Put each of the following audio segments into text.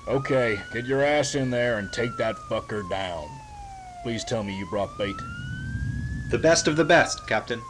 Okay, get your ass in there and take that fucker down. Please tell me you brought bait. The best of the best, Captain.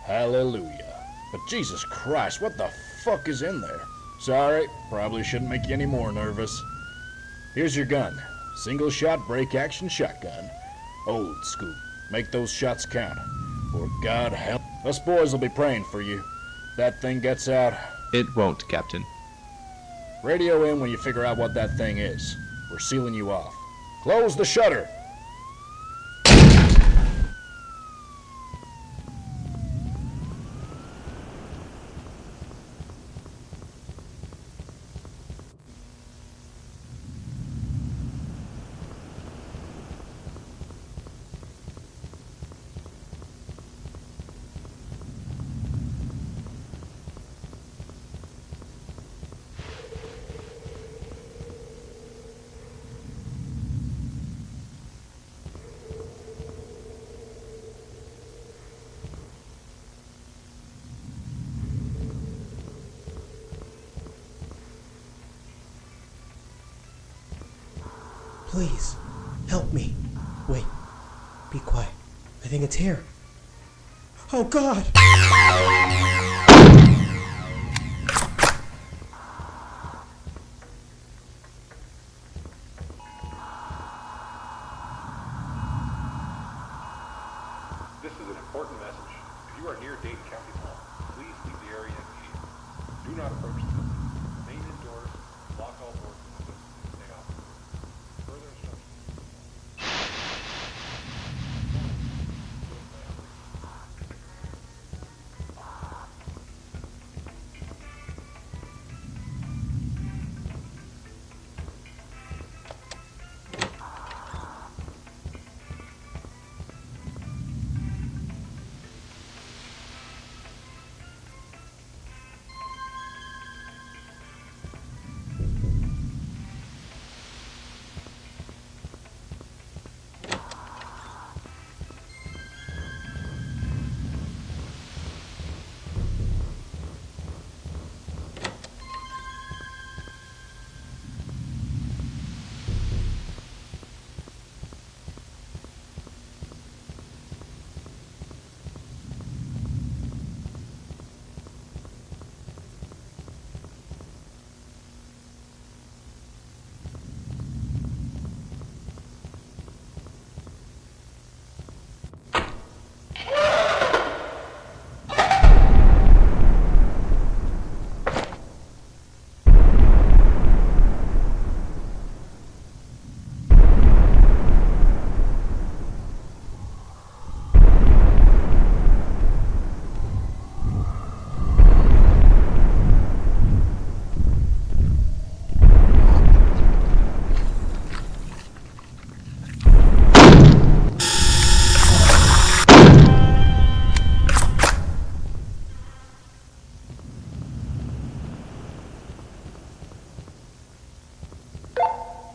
Hallelujah. But Jesus Christ, what the fuck is in there? Sorry, probably shouldn't make you any more nervous. Here's your gun. Single shot break action shotgun. Old school. Make those shots count. Or God help. Us boys will be praying for you. That thing gets out. It won't, Captain. Radio in when you figure out what that thing is. We're sealing you off. Close the shutter! Please, help me. Wait, be quiet. I think it's here. Oh, God! This is an important message. If you are near Dayton County Mall, please leave the area immediately. Do not approach the building. Remain indoors, lock all doors and windows, and stay off. Further instructions.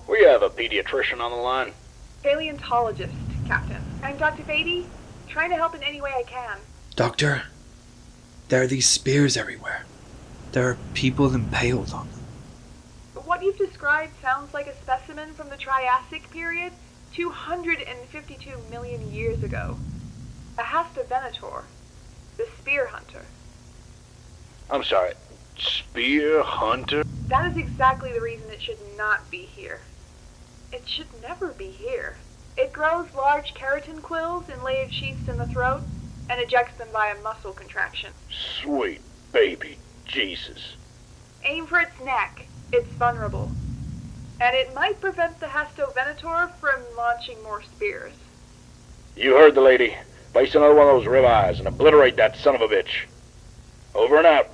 We have a pediatrician on the line. Paleontologist, Captain. I'm Dr. Beatty, trying to help in any way I can. Doctor, there are these spears everywhere. There are people impaled on them. What you've described sounds like a specimen from the Triassic period, 252 million years ago. A Venator, the spear hunter. I'm sorry, spear hunter? That is exactly the reason it should not be here. It should never be here. It grows large keratin quills in layered sheaths in the throat and ejects them via muscle contraction. Sweet baby Jesus. Aim for its neck. It's vulnerable. And it might prevent the Venator from launching more spears. You heard the lady. Place another one of those ribeyes and obliterate that son of a bitch. Over and out.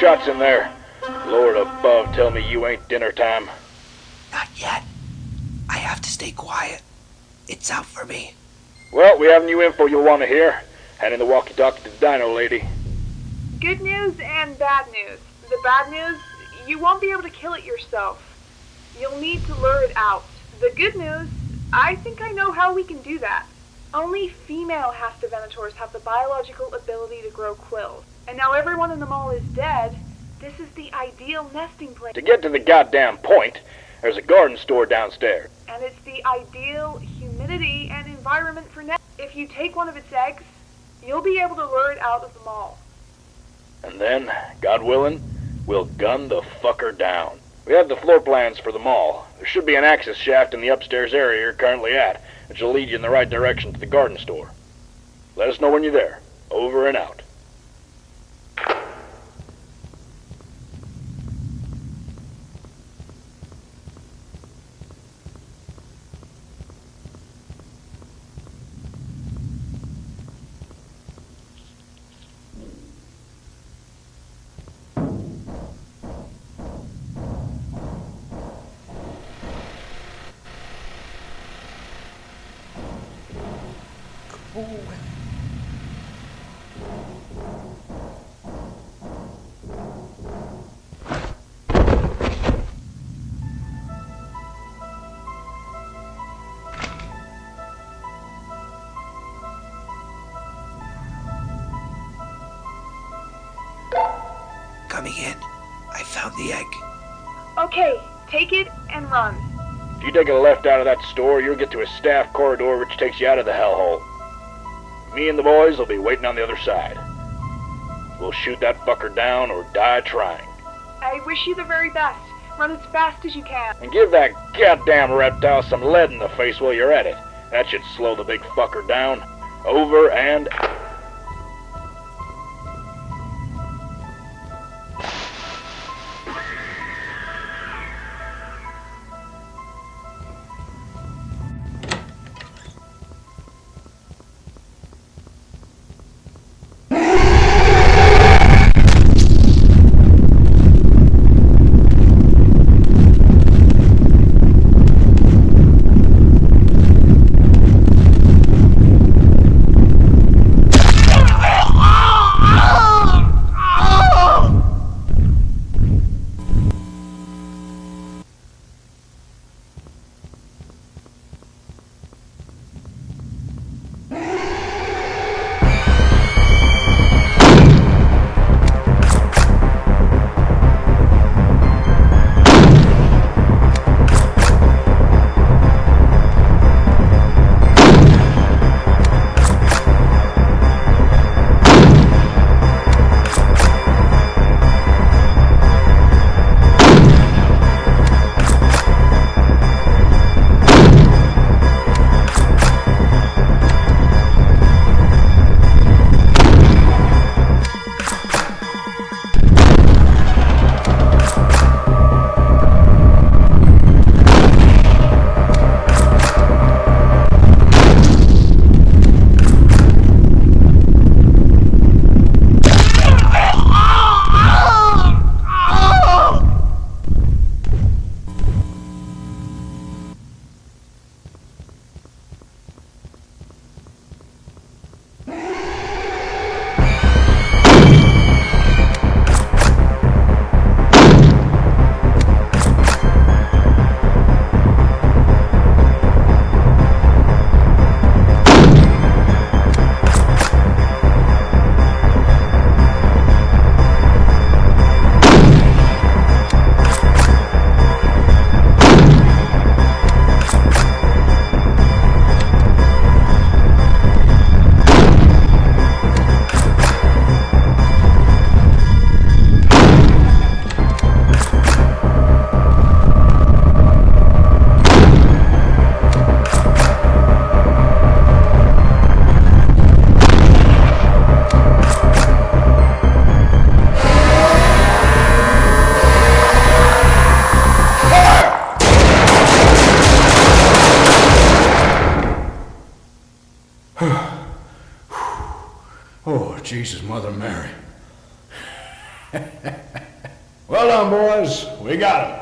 shots in there. Lord above, tell me you ain't dinner time. Not yet. I have to stay quiet. It's out for me. Well, we have new info you'll want to hear. Handing the walkie-talkie to the dino lady. Good news and bad news. The bad news, you won't be able to kill it yourself. You'll need to lure it out. The good news, I think I know how we can do that. Only female Hastavenators have the biological ability to grow quills. And now everyone in the mall is dead. This is the ideal nesting place. To get to the goddamn point, there's a garden store downstairs. And it's the ideal humidity and environment for nesting. If you take one of its eggs, you'll be able to lure it out of the mall. And then, God willing, we'll gun the fucker down. We have the floor plans for the mall. There should be an access shaft in the upstairs area you're currently at, which will lead you in the right direction to the garden store. Let us know when you're there. Over and out. Coming in. I found the egg. Okay, take it and run. If you take a left out of that store, you'll get to a staff corridor which takes you out of the hellhole. Me and the boys will be waiting on the other side. We'll shoot that fucker down or die trying. I wish you the very best. Run as fast as you can. And give that goddamn reptile some lead in the face while you're at it. That should slow the big fucker down. Over and... Oh, Jesus, Mother Mary. Well done, boys. We got him.